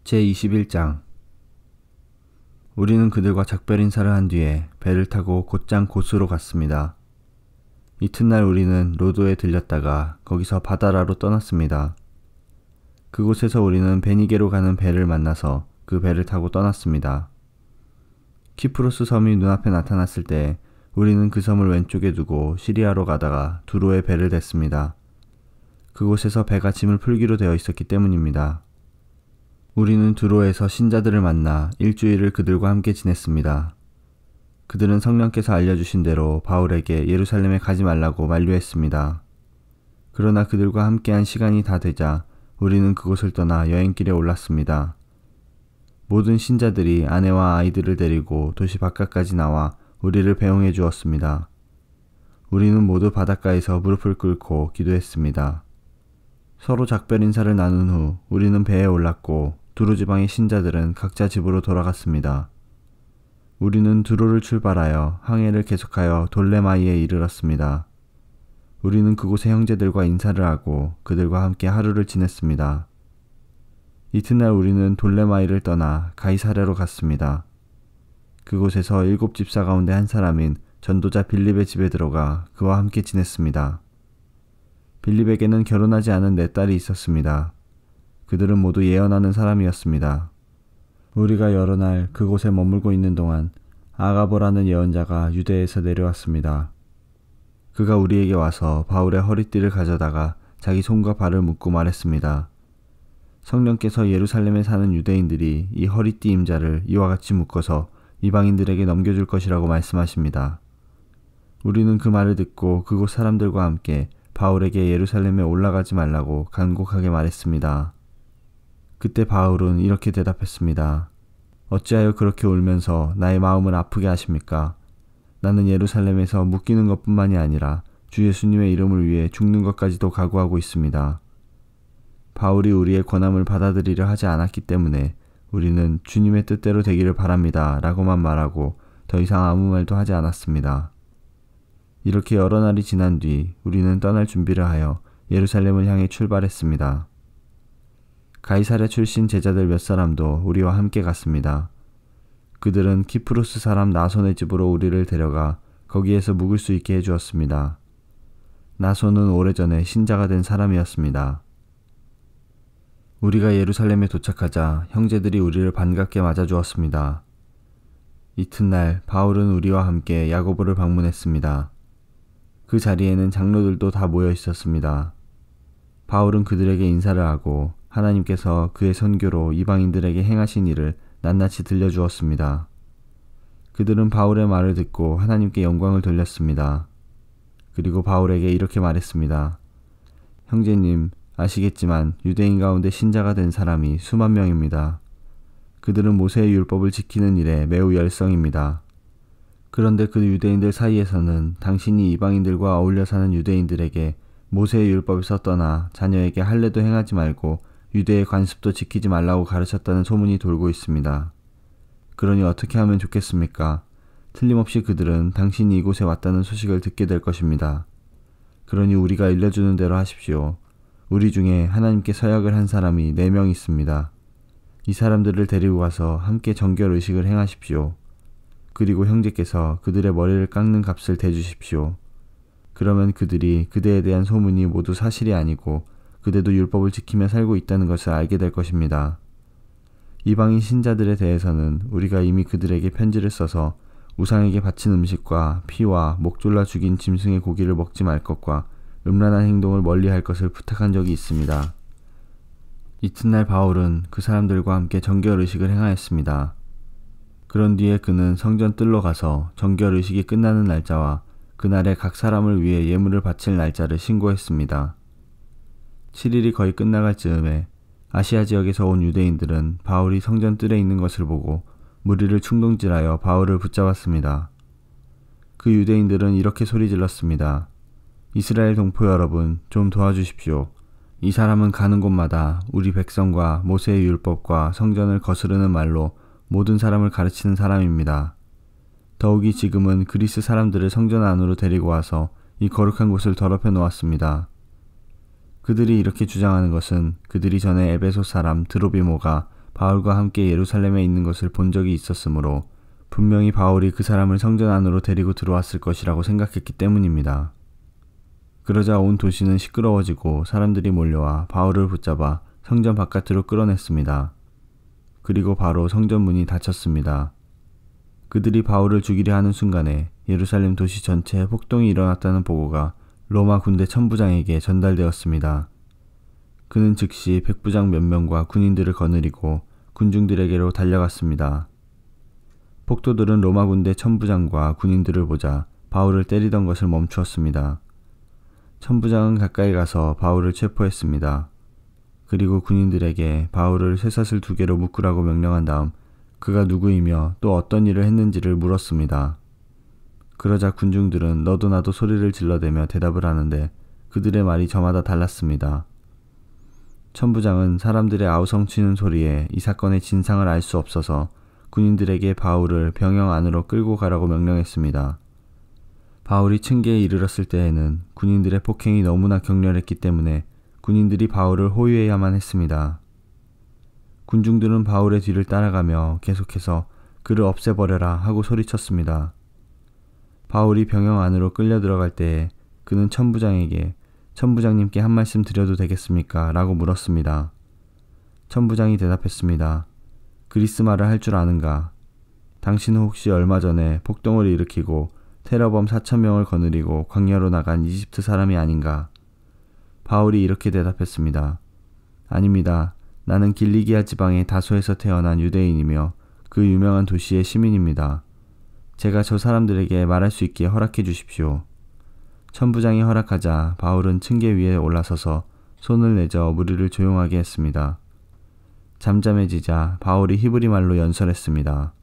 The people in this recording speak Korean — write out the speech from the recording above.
제21장 우리는 그들과 작별 인사를 한 뒤에 배를 타고 곧장 고스로 갔습니다. 이튿날 우리는 로도에 들렸다가 거기서 바다라로 떠났습니다. 그곳에서 우리는 베니게로 가는 배를 만나서 그 배를 타고 떠났습니다. 키프로스 섬이 눈앞에 나타났을 때 우리는 그 섬을 왼쪽에 두고 시리아로 가다가 두로에 배를 댔습니다. 그곳에서 배가 짐을 풀기로 되어 있었기 때문입니다. 우리는 두로에서 신자들을 만나 일주일을 그들과 함께 지냈습니다. 그들은 성령께서 알려주신 대로 바울에게 예루살렘에 가지 말라고 만류했습니다. 그러나 그들과 함께한 시간이 다 되자 우리는 그곳을 떠나 여행길에 올랐습니다. 모든 신자들이 아내와 아이들을 데리고 도시 바깥까지 나와 우리를 배웅해 주었습니다. 우리는 모두 바닷가에서 무릎을 꿇고 기도했습니다. 서로 작별 인사를 나눈 후 우리는 배에 올랐고 두로 지방의 신자들은 각자 집으로 돌아갔습니다. 우리는 두로를 출발하여 항해를 계속하여 돌레마이에 이르렀습니다. 우리는 그곳의 형제들과 인사를 하고 그들과 함께 하루를 지냈습니다. 이튿날 우리는 돌레마이를 떠나 가이사랴로 갔습니다. 그곳에서 7 집사 가운데 한 사람인 전도자 빌립의 집에 들어가 그와 함께 지냈습니다. 빌립에게는 결혼하지 않은 4딸이 있었습니다. 그들은 모두 예언하는 사람이었습니다. 우리가 여러 날 그곳에 머물고 있는 동안 아가보라는 예언자가 유대에서 내려왔습니다. 그가 우리에게 와서 바울의 허리띠를 가져다가 자기 손과 발을 묶고 말했습니다. 성령께서 예루살렘에 사는 유대인들이 이 허리띠 임자를 이와 같이 묶어서 이방인들에게 넘겨줄 것이라고 말씀하십니다. 우리는 그 말을 듣고 그곳 사람들과 함께 바울에게 예루살렘에 올라가지 말라고 간곡하게 말했습니다. 그때 바울은 이렇게 대답했습니다. 어찌하여 그렇게 울면서 나의 마음을 아프게 하십니까? 나는 예루살렘에서 묶이는 것뿐만이 아니라 주 예수님의 이름을 위해 죽는 것까지도 각오하고 있습니다. 바울이 우리의 권함을 받아들이려 하지 않았기 때문에 우리는 주님의 뜻대로 되기를 바랍니다 라고만 말하고 더 이상 아무 말도 하지 않았습니다. 이렇게 여러 날이 지난 뒤 우리는 떠날 준비를 하여 예루살렘을 향해 출발했습니다. 가이사랴 출신 제자들 몇 사람도 우리와 함께 갔습니다. 그들은 키프로스 사람 나손의 집으로 우리를 데려가 거기에서 묵을 수 있게 해주었습니다. 나손은 오래전에 신자가 된 사람이었습니다. 우리가 예루살렘에 도착하자 형제들이 우리를 반갑게 맞아주었습니다. 이튿날 바울은 우리와 함께 야고보를 방문했습니다. 그 자리에는 장로들도 다 모여 있었습니다. 바울은 그들에게 인사를 하고 하나님께서 그의 선교로 이방인들에게 행하신 일을 낱낱이 들려주었습니다. 그들은 바울의 말을 듣고 하나님께 영광을 돌렸습니다. 그리고 바울에게 이렇게 말했습니다. 형제님, 아시겠지만 유대인 가운데 신자가 된 사람이 수만 명입니다. 그들은 모세의 율법을 지키는 일에 매우 열성입니다. 그런데 그 유대인들 사이에서는 당신이 이방인들과 어울려 사는 유대인들에게 모세의 율법에서 떠나 자녀에게 할례도 행하지 말고 유대의 관습도 지키지 말라고 가르쳤다는 소문이 돌고 있습니다. 그러니 어떻게 하면 좋겠습니까? 틀림없이 그들은 당신이 이곳에 왔다는 소식을 듣게 될 것입니다. 그러니 우리가 일러주는 대로 하십시오. 우리 중에 하나님께 서약을 한 사람이 4명 있습니다. 이 사람들을 데리고 가서 함께 정결 의식을 행하십시오. 그리고 형제께서 그들의 머리를 깎는 값을 대주십시오. 그러면 그들이 그대에 대한 소문이 모두 사실이 아니고 그대도 율법을 지키며 살고 있다는 것을 알게 될 것입니다. 이방인 신자들에 대해서는 우리가 이미 그들에게 편지를 써서 우상에게 바친 음식과 피와 목 졸라 죽인 짐승의 고기를 먹지 말 것과 음란한 행동을 멀리할 것을 부탁한 적이 있습니다. 이튿날 바울은 그 사람들과 함께 정결 의식을 행하였습니다. 그런 뒤에 그는 성전 뜰로 가서 정결 의식이 끝나는 날짜와 그날에 각 사람을 위해 예물을 바칠 날짜를 신고했습니다. 7일이 거의 끝나갈 즈음에 아시아 지역에서 온 유대인들은 바울이 성전 뜰에 있는 것을 보고 무리를 충동질하여 바울을 붙잡았습니다. 그 유대인들은 이렇게 소리질렀습니다. 이스라엘 동포 여러분, 좀 도와주십시오. 이 사람은 가는 곳마다 우리 백성과 모세의 율법과 성전을 거스르는 말로 모든 사람을 가르치는 사람입니다. 더욱이 지금은 그리스 사람들을 성전 안으로 데리고 와서 이 거룩한 곳을 더럽혀 놓았습니다. 그들이 이렇게 주장하는 것은 그들이 전에 에베소 사람 드로비모가 바울과 함께 예루살렘에 있는 것을 본 적이 있었으므로 분명히 바울이 그 사람을 성전 안으로 데리고 들어왔을 것이라고 생각했기 때문입니다. 그러자 온 도시는 시끄러워지고 사람들이 몰려와 바울을 붙잡아 성전 바깥으로 끌어냈습니다. 그리고 바로 성전 문이 닫혔습니다. 그들이 바울을 죽이려 하는 순간에 예루살렘 도시 전체에 폭동이 일어났다는 보고가 로마 군대 천부장에게 전달되었습니다. 그는 즉시 백부장 몇 명과 군인들을 거느리고 군중들에게로 달려갔습니다. 폭도들은 로마 군대 천부장과 군인들을 보자 바울을 때리던 것을 멈추었습니다. 천부장은 가까이 가서 바울을 체포했습니다. 그리고 군인들에게 바울을 쇠사슬 2개로 묶으라고 명령한 다음 그가 누구이며 또 어떤 일을 했는지를 물었습니다. 그러자 군중들은 너도 나도 소리를 질러대며 대답을 하는데 그들의 말이 저마다 달랐습니다. 천부장은 사람들의 아우성치는 소리에 이 사건의 진상을 알 수 없어서 군인들에게 바울을 병영 안으로 끌고 가라고 명령했습니다. 바울이 층계에 이르렀을 때에는 군인들의 폭행이 너무나 격렬했기 때문에 군인들이 바울을 호위해야만 했습니다. 군중들은 바울의 뒤를 따라가며 계속해서 그를 없애버려라 하고 소리쳤습니다. 바울이 병영 안으로 끌려 들어갈 때에 그는 천부장에게 천부장님께 한 말씀 드려도 되겠습니까? 라고 물었습니다. 천부장이 대답했습니다. 그리스 말을 할 줄 아는가? 당신은 혹시 얼마 전에 폭동을 일으키고 테러범 4,000명을 거느리고 광야로 나간 이집트 사람이 아닌가? 바울이 이렇게 대답했습니다. 아닙니다. 나는 길리기아 지방의 다소에서 태어난 유대인이며 그 유명한 도시의 시민입니다. 제가 저 사람들에게 말할 수 있게 허락해 주십시오. 천부장이 허락하자 바울은 층계 위에 올라서서 손을 내저 무리를 조용하게 했습니다. 잠잠해지자 바울이 히브리 말로 연설했습니다.